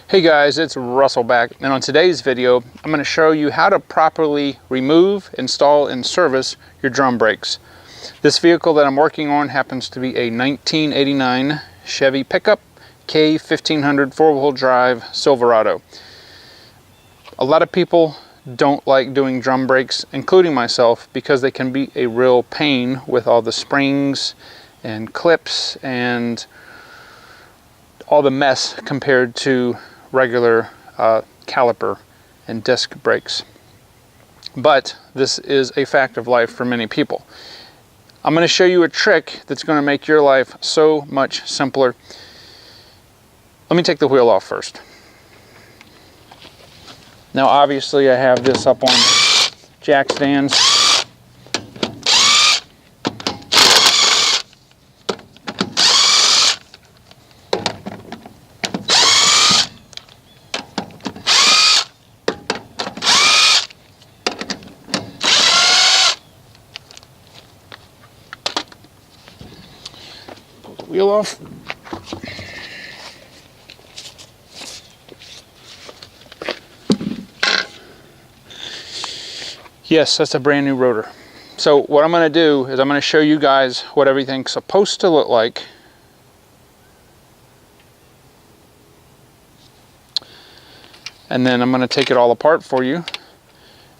Hey guys, it's Russell back, and on today's video I'm going to show you how to properly remove, install, and service your drum brakes. This vehicle that I'm working on happens to be a 1989 Chevy pickup K1500 four-wheel drive Silverado. A lot of people don't like doing drum brakes, including myself, because they can be a real pain with all the springs and clips and all the mess compared to regular caliper and disc brakes. But this is a fact of life for many people. I'm going to show you a trick that's going to make your life so much simpler. Let me take the wheel off first. Now obviously I have this up on jack stands. Pull the wheel off. Yes, that's a brand new rotor. So what I'm going to do is I'm going to show you guys what everything's supposed to look like. And then I'm going to take it all apart for you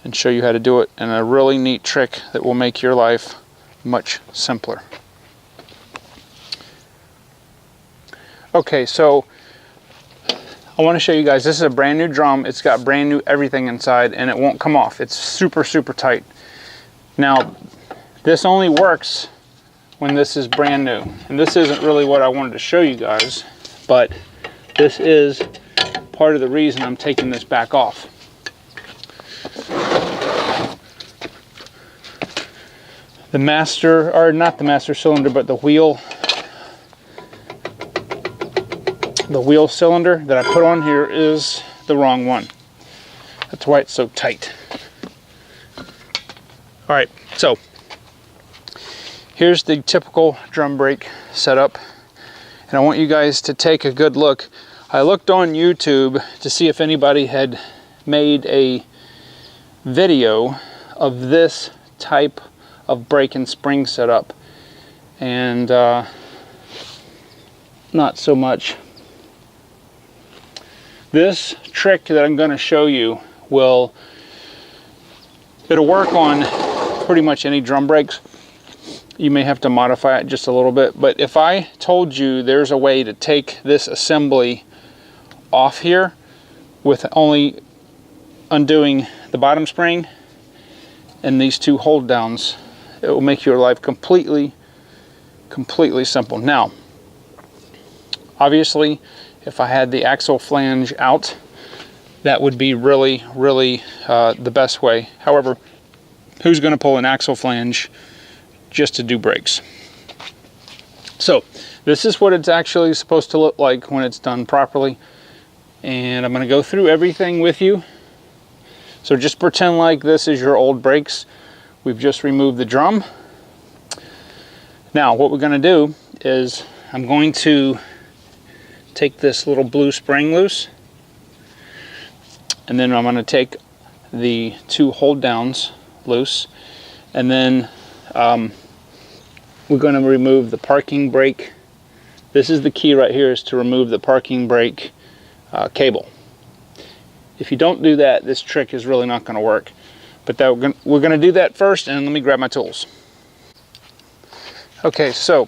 and show you how to do it in a really neat trick that will make your life much simpler. Okay, so I want to show you guys, this is a brand new drum. It's got brand new everything inside and it won't come off. It's super, super tight. Now, this only works when this is brand new. And this isn't really what I wanted to show you guys, but this is part of the reason I'm taking this back off. The master, or not the master cylinder, but the wheel cylinder that I put on here is the wrong one. That's why it's so tight. All right, so here's the typical drum brake setup, and I want you guys to take a good look. I looked on YouTube to see if anybody had made a video of this type of brake and spring setup, and not so much. This trick that I'm going to show you it'll work on pretty much any drum brakes. You may have to modify it just a little bit, but if I told you there's a way to take this assembly off here with only undoing the bottom spring and these two hold downs, it will make your life completely simple. Now, obviously, if I had the axle flange out, that would be really the best way. However, who's going to pull an axle flange just to do brakes? So this is what it's actually supposed to look like when it's done properly, and I'm going to go through everything with you. So just pretend like this is your old brakes. We've just removed the drum. Now what we're going to do is I'm going to take this little blue spring loose, and then I'm going to take the two hold downs loose, and then we're going to remove the parking brake. This is the key right here, is to remove the parking brake cable. If you don't do that, this trick is really not going to work. But we're going to do that first, and let me grab my tools. Okay, so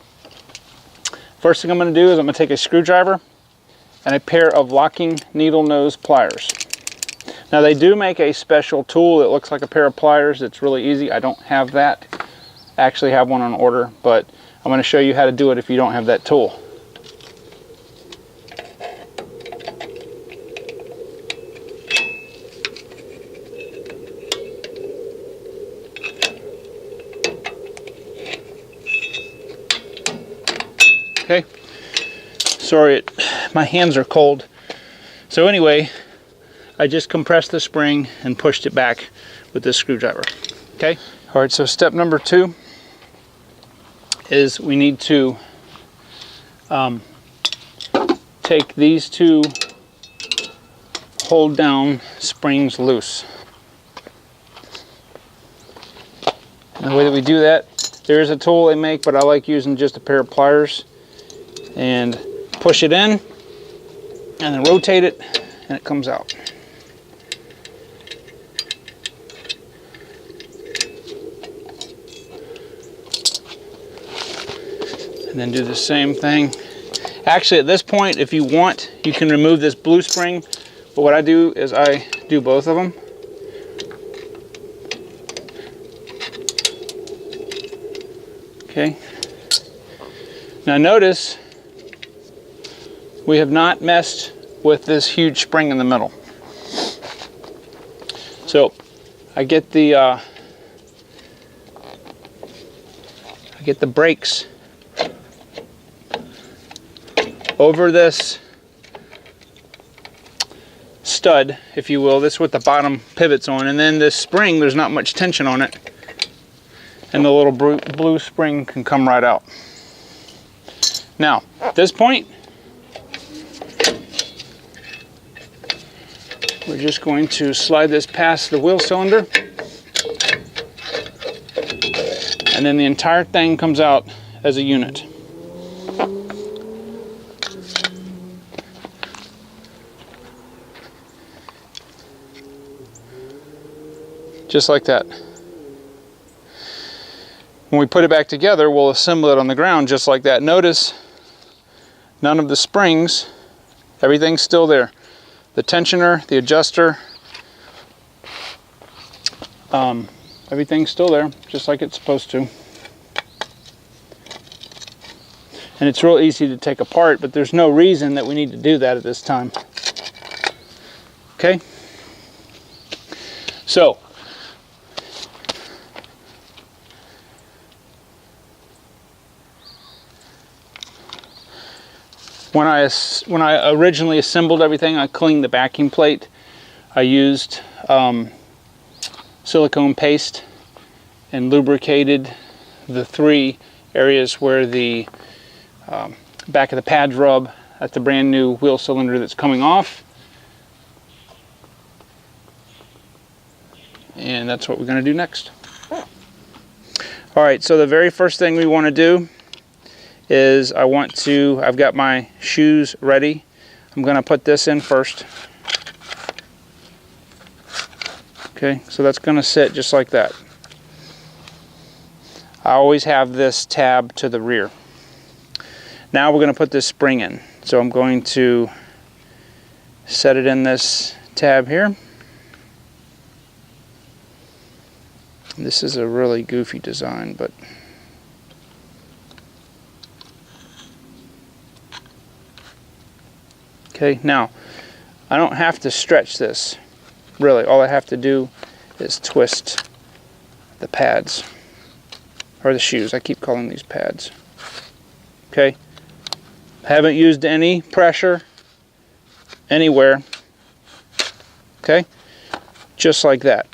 first thing I'm going to do is I'm going to take a screwdriver and a pair of locking needle nose pliers. Now they do make a special tool that looks like a pair of pliers. It's really easy. I don't have that. I actually have one on order, but I'm going to show you how to do it if you don't have that tool. Okay. Sorry, my hands are cold. So anyway, I just compressed the spring and pushed it back with this screwdriver. Okay. All right, so step number 2 is we need to take these two pulled down springs loose. And the way that we do that, there's a tool they make, but I like using just a pair of pliers, and push it in and then rotate it and it comes out. And then do the same thing. Actually, at this point, if you want, you can remove this blue spring, but what I do is I do both of them. Okay. Now notice we have not messed with this huge spring in the middle. So I get the brakes over this stud, if you will. This is what the bottom pivot's on, and then this spring, there's not much tension on it, and the little blue spring can come right out. Now, at this point, we're just going to slide this past the wheel cylinder, and then the entire thing comes out as a unit. Just like that. When we put it back together, we'll assemble it on the ground just like that. Notice none of the springs, everything's still there. The tensioner, the adjuster, everything's still there, just like it's supposed to. And it's real easy to take apart, but there's no reason that we need to do that at this time. Okay? So, when I originally assembled everything, I cleaned the backing plate. I used silicone paste and lubricated the 3 areas where the back of the pads rub at the brand new wheel cylinder that's coming off. And that's what we're going to do next. Alright, so the very first thing we want to do is I've got my shoes ready. I'm going to put this in first. Okay, so that's going to sit just like that. I always have this tab to the rear. Now we're going to put this spring in. So I'm going to set it in this tab here. This is a really goofy design, but okay, now I don't have to stretch this, really. All I have to do is twist the pads, or the shoes. I keep calling these pads. Okay, haven't used any pressure anywhere. Okay, just like that.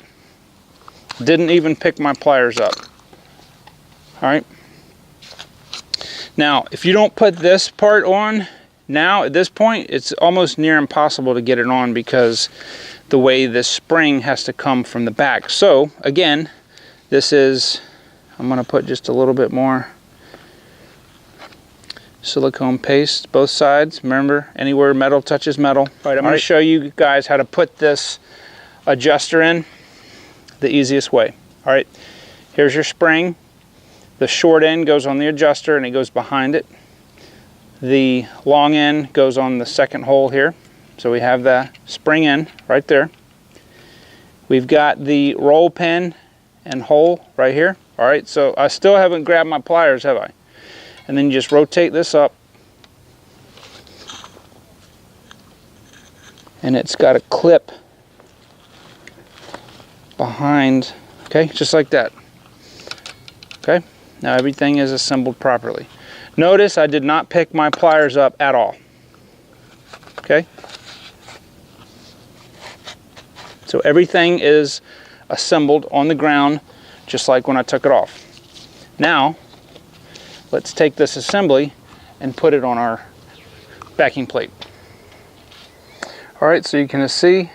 Didn't even pick my pliers up. All right. Now, if you don't put this part on, now at this point, it's almost near impossible to get it on because the way this spring has to come from the back. So again, this is, I'm going to put just a little bit more silicone paste, both sides. Remember, anywhere metal touches metal. All right, I'm going to show you guys how to put this adjuster in the easiest way. All right, here's your spring. The short end goes on the adjuster and it goes behind it. The long end goes on the second hole here. So we have the spring in right there. We've got the roll pin and hole right here. All right, so I still haven't grabbed my pliers, have I? And then you just rotate this up. And it's got a clip behind, okay, just like that. Okay, now everything is assembled properly. Notice I did not pick my pliers up at all. Okay, so everything is assembled on the ground just like when I took it off. Now let's take this assembly and put it on our backing plate. All right, so you can see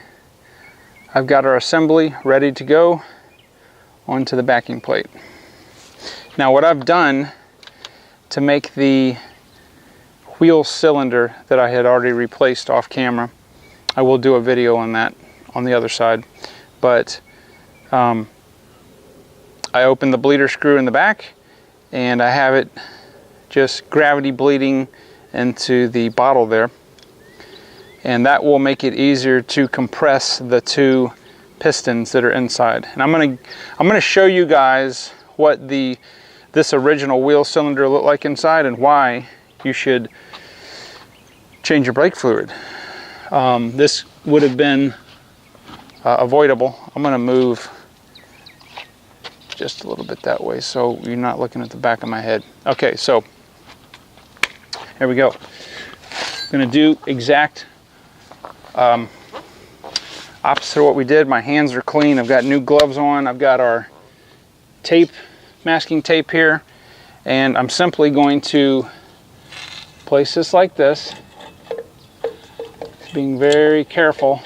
I've got our assembly ready to go onto the backing plate. Now what I've done to make the wheel cylinder that I had already replaced off camera, I will do a video on that on the other side, but I opened the bleeder screw in the back and I have it just gravity bleeding into the bottle there, and that will make it easier to compress the two pistons that are inside. And I'm gonna show you guys what this original wheel cylinder looked like inside and why you should change your brake fluid. This would have been avoidable. I'm gonna move just a little bit that way so you're not looking at the back of my head. Okay, so here we go. I'm gonna do exact opposite of what we did. My hands are clean. I've got new gloves on. I've got our tape, masking tape here, and I'm simply going to place this like this, being very careful.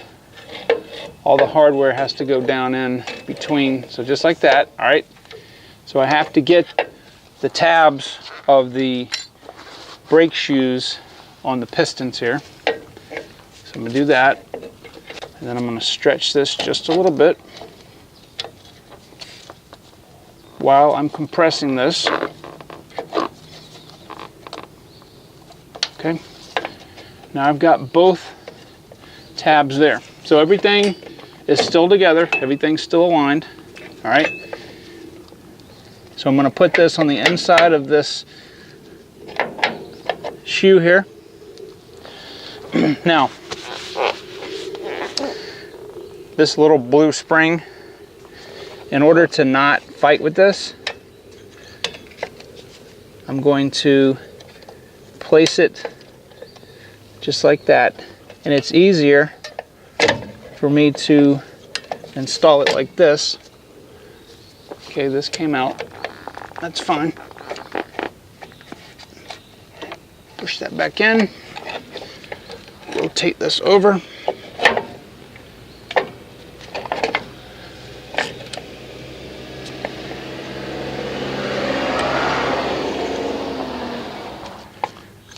All the hardware has to go down in between, so just like that. All right, so I have to get the tabs of the brake shoes on the pistons here, so I'm gonna do that, and then I'm gonna stretch this just a little bit while I'm compressing this. Okay, now I've got both tabs there, so everything is still together, everything's still aligned. All right, so I'm going to put this on the inside of this shoe here. Now this little blue spring, in order to not fight with this, I'm going to place it just like that, and it's easier for me to install it like this. Okay, this came out, that's fine. Push that back in, rotate this over.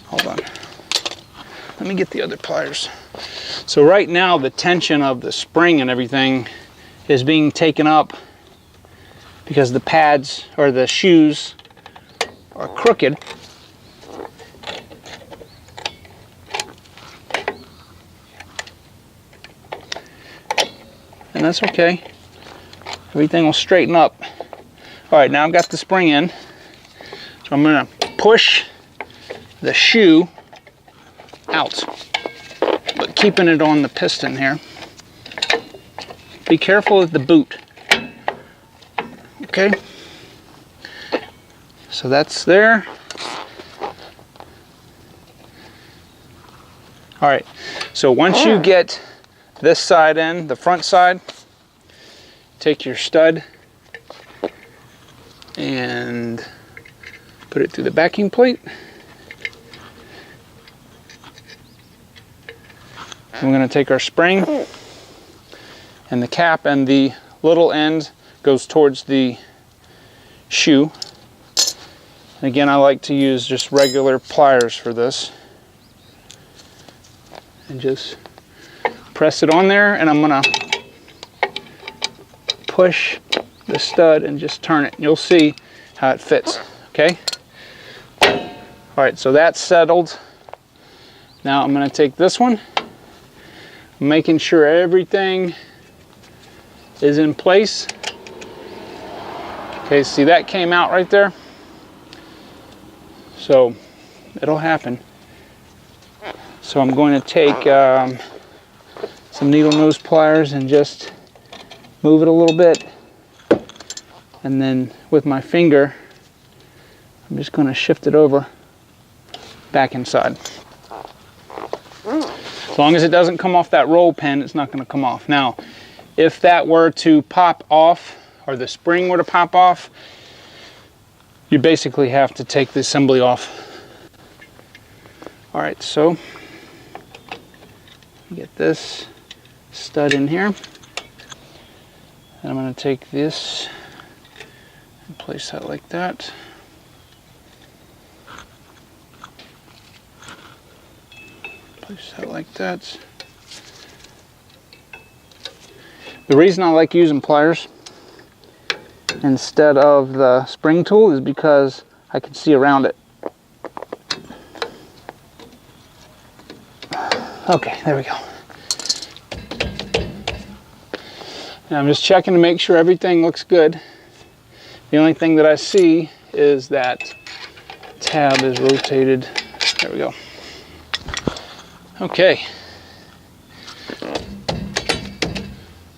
Hold on, let me get the other pliers. So right now the tension of the spring and everything is being taken up because the pads or the shoes are crooked. And that's okay. Everything will straighten up. All right, now I've got the spring in. So I'm gonna push the shoe out, but keeping it on the piston here. Be careful of the boot. Okay, so that's there. All right, so once you get this side in, the front side, take your stud and put it through the backing plate. We're going to take our spring and the cap, and the little end goes towards the shoe. And again, I like to use just regular pliers for this. And just press it on there, and I'm going to push the stud and just turn it. You'll see how it fits, okay? All right, so that's settled. Now I'm going to take this one, making sure everything is in place. Okay, see that came out right there? So it'll happen. So I'm going to take some needle nose pliers and just move it a little bit. And then with my finger, I'm just going to shift it over back inside. As long as it doesn't come off that roll pin, it's not going to come off. Now, if that were to pop off, or the spring were to pop off, you basically have to take the assembly off. All right, so Get this stud in here. And I'm going to take this and place that like that. Place that like that. The reason I like using pliers instead of the spring tool is because I can see around it. Okay, there we go. Now I'm just checking to make sure everything looks good. The only thing that I see is that tab is rotated. There we go. Okay.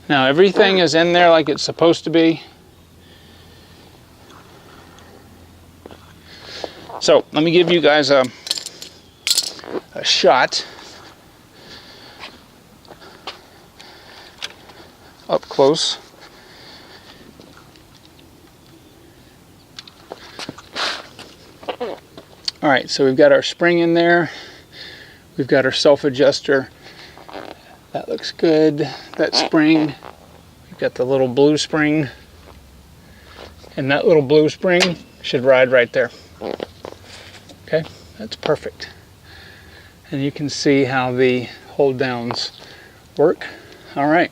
Now everything is in there like it's supposed to be. So let me give you guys a shot up close. All right, so we've got our spring in there. We've got our self-adjuster. That looks good. That spring. We've got the little blue spring. And that little blue spring should ride right there. Okay, that's perfect. And you can see how the hold downs work. All right.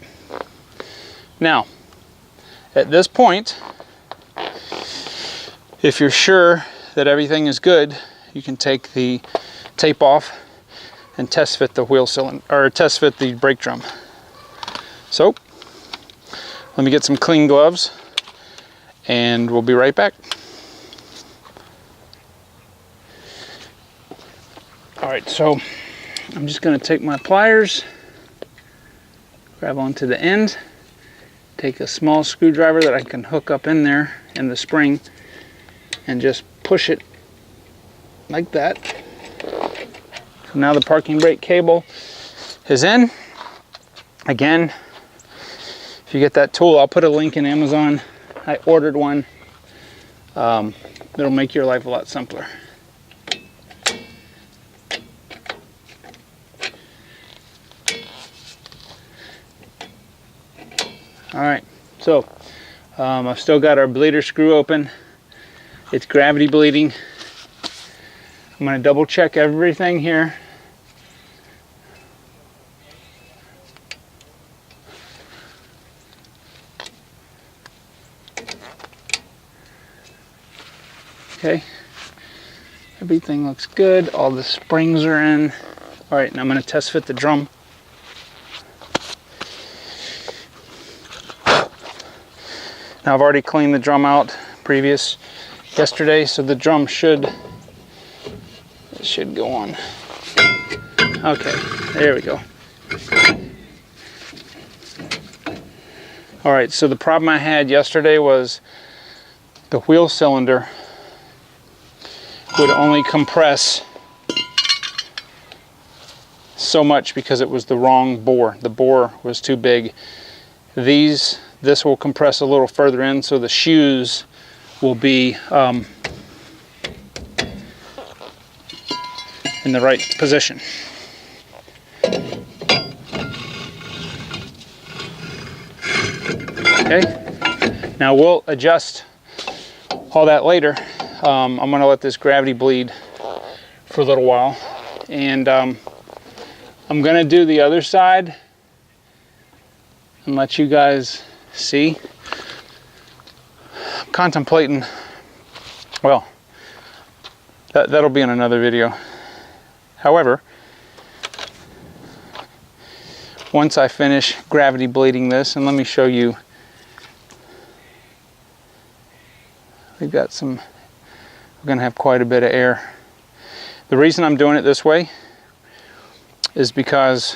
Now, at this point, if you're sure that everything is good, you can take the tape off and test fit the wheel cylinder, or test fit the brake drum. So, let me get some clean gloves and we'll be right back. All right, so I'm just going to take my pliers, grab onto the end, take a small screwdriver that I can hook up in there in the spring and just push it like that. So now the parking brake cable is in. Again, if you get that tool, I'll put a link in Amazon. I ordered one. It'll make your life a lot simpler. All right, so I've still got our bleeder screw open. It's gravity bleeding. I'm going to double check everything here. Okay, everything looks good. All the springs are in. All right, now I'm going to test fit the drum. Now I've already cleaned the drum out yesterday, so the drum should go on. Okay, there we go. All right, so the problem I had yesterday was the wheel cylinder would only compress so much because it was the wrong bore. The bore was too big. This will compress a little further in, so the shoes will be in the right position. Okay, now we'll adjust all that later. I'm going to let this gravity bleed for a little while, and I'm going to do the other side and let you guys see. I'm contemplating, well, that'll be in another video. However, once I finish gravity bleeding this, and let me show you, we've got some, we're going to have quite a bit of air. The reason I'm doing it this way is because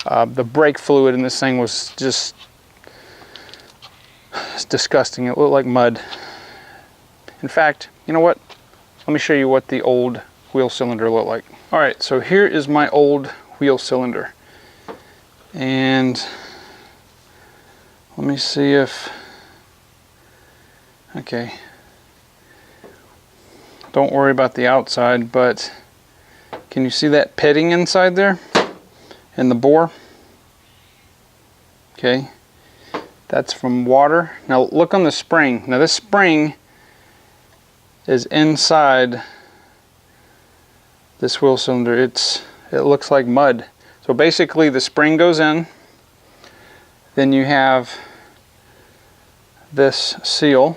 the brake fluid in this thing was just, it's disgusting. It looked like mud. In fact, you know what? Let me show you what the old wheel cylinder looked like. All right, so here is my old wheel cylinder. And let me see if, okay. Don't worry about the outside, but can you see that pitting inside there? in the bore. Okay, that's from water. Now look on the spring. Now this spring is inside this wheel cylinder. It looks like mud. So basically the spring goes in, then you have this seal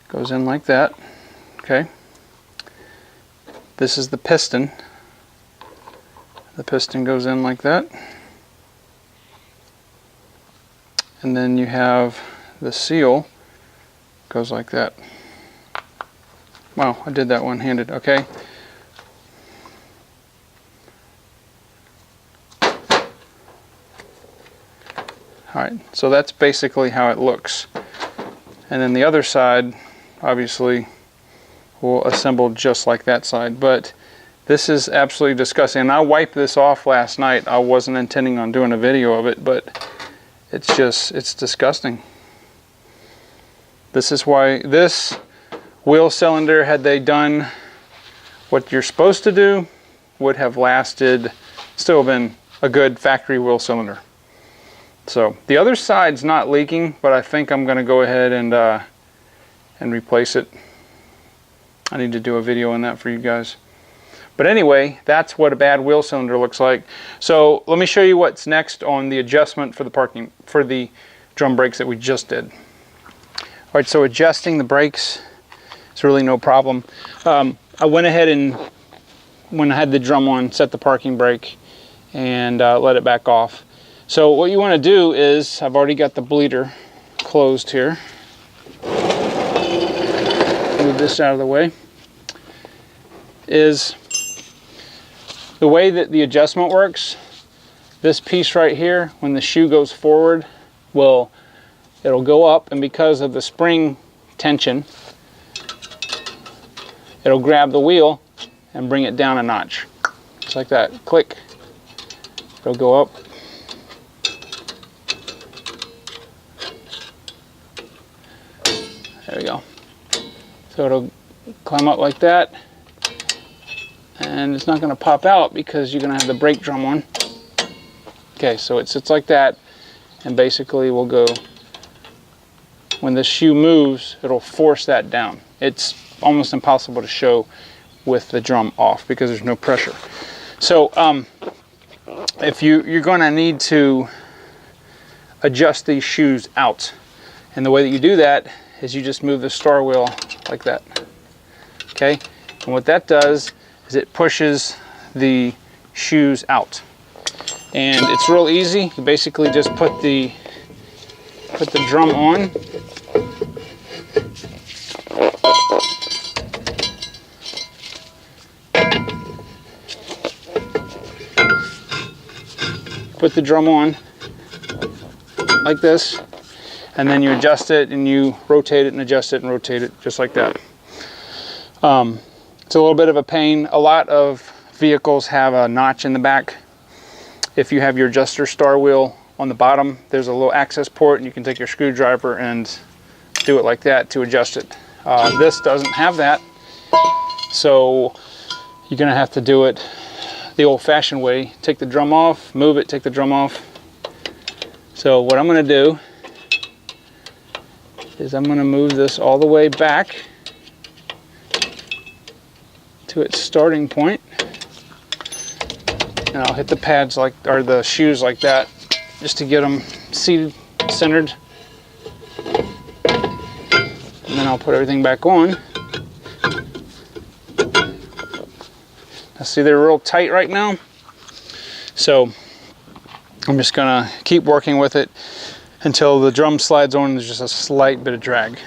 goes in like that. Okay, this is the piston. The piston goes in like that, and then you have the seal goes like that. Wow, I did that one-handed. Okay, alright, so that's basically how it looks. And then the other side, obviously, will assemble just like that side. But this is absolutely disgusting. And I wiped this off last night. I wasn't intending on doing a video of it, but it's disgusting. This is why this wheel cylinder, had they done what you're supposed to do, would have lasted, still been a good factory wheel cylinder. So the other side's not leaking, but I think I'm going to go ahead and replace it. I need to do a video on that for you guys. But anyway, that's what a bad wheel cylinder looks like. So let me show you what's next on the adjustment for the drum brakes that we just did. All right, so adjusting the brakes is really no problem. I went ahead and, when I had the drum on, set the parking brake and let it back off. So what you want to do is, I've already got the bleeder closed here. Move this out of the way. Is the way that the adjustment works, this piece right here, when the shoe goes forward, it'll go up, and because of the spring tension, it'll grab the wheel and bring it down a notch. Just like that. Click. It'll go up. There we go. So it'll climb up like that, and it's not going to pop out because you're going to have the brake drum on. Okay, so it sits like that, and basically will go, when the shoe moves, it'll force that down. It's almost impossible to show with the drum off because there's no pressure. So if you're going to need to adjust these shoes out, and the way that you do that is you just move the star wheel like that. Okay, and what that does is it pushes the shoes out, and it's real easy. You basically just put the drum on, put the drum on like this, and then you adjust it and you rotate it and adjust it and rotate it just like that. It's a little bit of a pain. A lot of vehicles have a notch in the back. If you have your adjuster star wheel on the bottom, there's a little access port, and you can take your screwdriver and do it like that to adjust it. This doesn't have that, so you're going to have to do it the old-fashioned way. Take the drum off, move it, take the drum off. So what I'm going to do is I'm going to move this all the way back to its starting point, and I'll hit the pads or the shoes like that, just to get them seated, centered, and then I'll put everything back on. Now see, they're real tight right now, so I'm just gonna keep working with it until the drum slides on. There's just a slight bit of drag.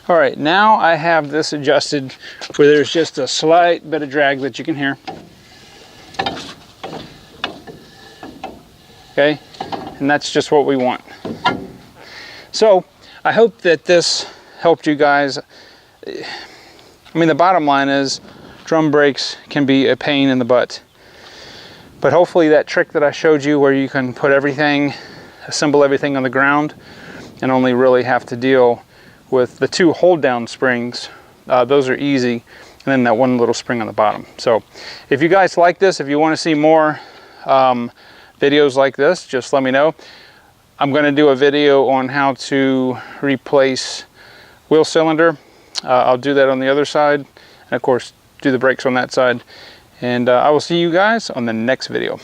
All right, now I have this adjusted where there's just a slight bit of drag that you can hear. Okay, and that's just what we want. So I hope that this helped you guys. I mean, the bottom line is drum brakes can be a pain in the butt. But hopefully that trick that I showed you, where you can put everything, assemble everything on the ground, and only really have to deal with the two hold down springs, those are easy. then that one little spring on the bottom. So if you guys like this, if you want to see more videos like this, just let me know. I'm going to do a video on how to replace wheel cylinder. I'll do that on the other side, and of course do the brakes on that side. And I will see you guys on the next video.